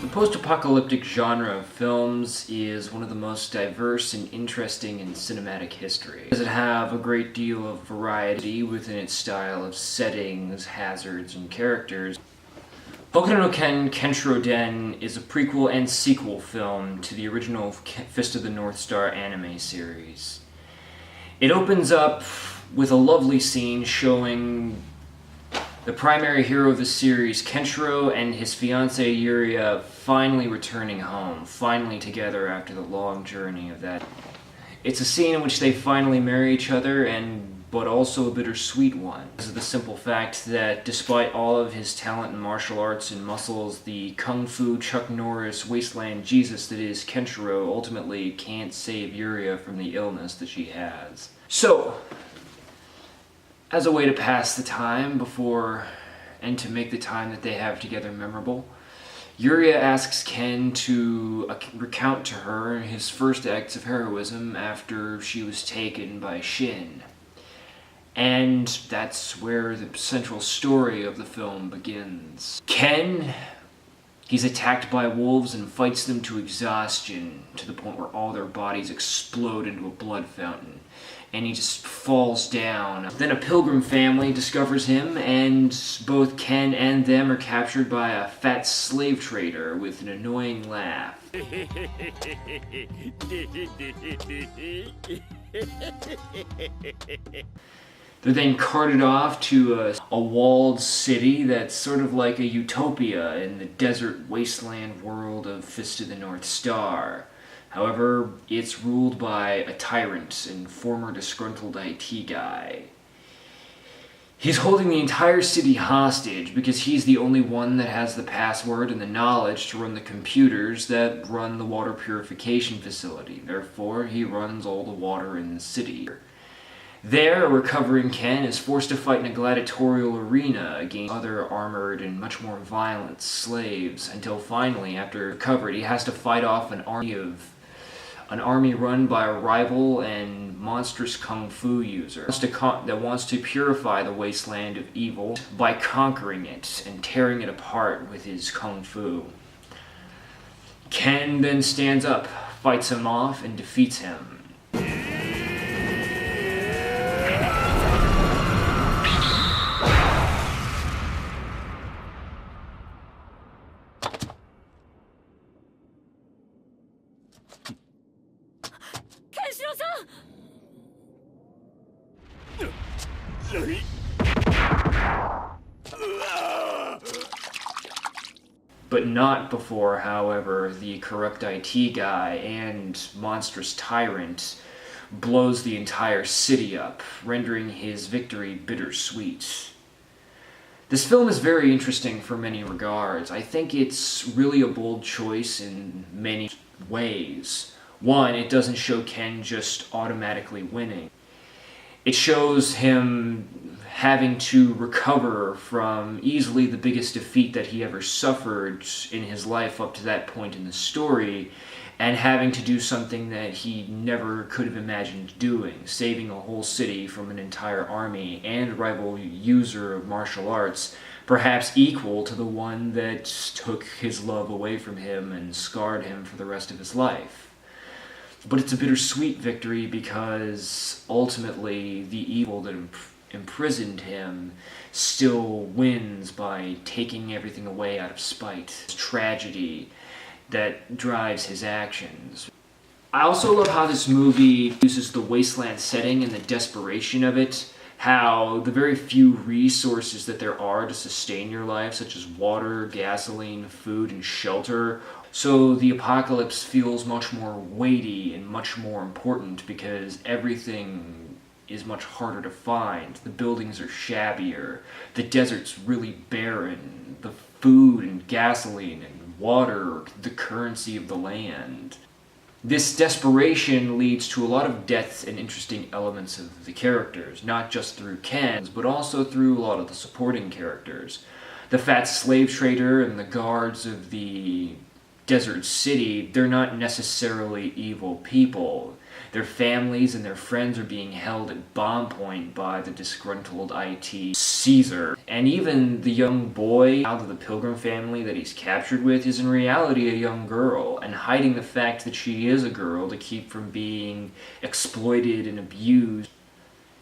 The post-apocalyptic genre of films is one of the most diverse and interesting in cinematic history. Does it have a great deal of variety within its style of settings, hazards, and characters? Hokuto no Ken Kenshiro Den is a prequel and sequel film to the original Fist of the North Star anime series. It opens up with a lovely scene showing the primary hero of the series, Kenshiro, and his fiancée Yuria finally returning home, finally together after the long journey of that. It's a scene in which they finally marry each other, but also a bittersweet one. Because of the simple fact that despite all of his talent in martial arts and muscles, the kung fu Chuck Norris wasteland Jesus that is Kenshiro ultimately can't save Yuria from the illness that she has. So, as a way to pass the time and to make the time that they have together memorable, Yuria asks Ken to recount to her his first acts of heroism after she was taken by Shin. And that's where the central story of the film begins. Ken, he's attacked by wolves and fights them to exhaustion, to the point where all their bodies explode into a blood fountain. And he just falls down. Then a pilgrim family discovers him, and both Ken and them are captured by a fat slave trader with an annoying laugh. They're then carted off to a walled city that's sort of like a utopia in the desert wasteland world of Fist of the North Star. However, it's ruled by a tyrant and former disgruntled IT guy. He's holding the entire city hostage because he's the only one that has the password and the knowledge to run the computers that run the water purification facility. Therefore, he runs all the water in the city. There, a recovering Ken is forced to fight in a gladiatorial arena against other armored and much more violent slaves, until finally, after recovery, he has to fight off an army run by a rival and monstrous kung fu user that wants to purify the wasteland of evil by conquering it and tearing it apart with his kung fu. Ken then stands up, fights him off, and defeats him. But not before, however, the corrupt IT guy and monstrous tyrant blows the entire city up, rendering his victory bittersweet. This film is very interesting for many regards. I think it's really a bold choice in many ways. One, it doesn't show Ken just automatically winning. It shows him having to recover from easily the biggest defeat that he ever suffered in his life up to that point in the story, and having to do something that he never could have imagined doing, saving a whole city from an entire army and a rival user of martial arts, perhaps equal to the one that took his love away from him and scarred him for the rest of his life. But it's a bittersweet victory because ultimately the evil that imprisoned him still wins by taking everything away out of spite. It's tragedy that drives his actions. I also love how this movie uses the wasteland setting and the desperation of it, how the very few resources that there are to sustain your life, such as water, gasoline, food, and shelter, so the apocalypse feels much more weighty and much more important because everything is much harder to find. The buildings are shabbier, the desert's really barren, the food and gasoline and water are the currency of the land. This desperation leads to a lot of depth and interesting elements of the characters, not just through Ken's, but also through a lot of the supporting characters. The fat slave trader and the guards of the desert city, they're not necessarily evil people. Their families and their friends are being held at bomb point by the disgruntled IT Caesar. And even the young boy out of the Pilgrim family that he's captured with is in reality a young girl, and hiding the fact that she is a girl to keep from being exploited and abused.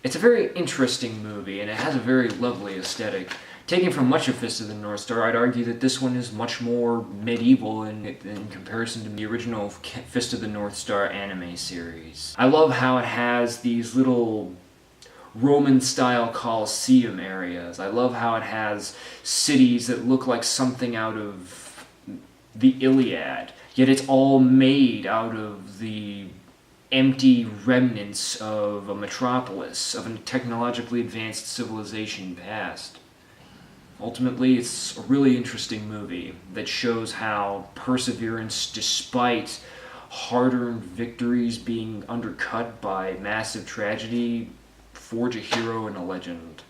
It's a very interesting movie, and it has a very lovely aesthetic. Taken from much of Fist of the North Star, I'd argue that this one is much more medieval in comparison to the original Fist of the North Star anime series. I love how it has these little Roman-style Colosseum areas. I love how it has cities that look like something out of the Iliad, yet it's all made out of the empty remnants of a metropolis, of a technologically advanced civilization past. Ultimately, it's a really interesting movie that shows how perseverance, despite hard-earned victories being undercut by massive tragedy, forge a hero and a legend.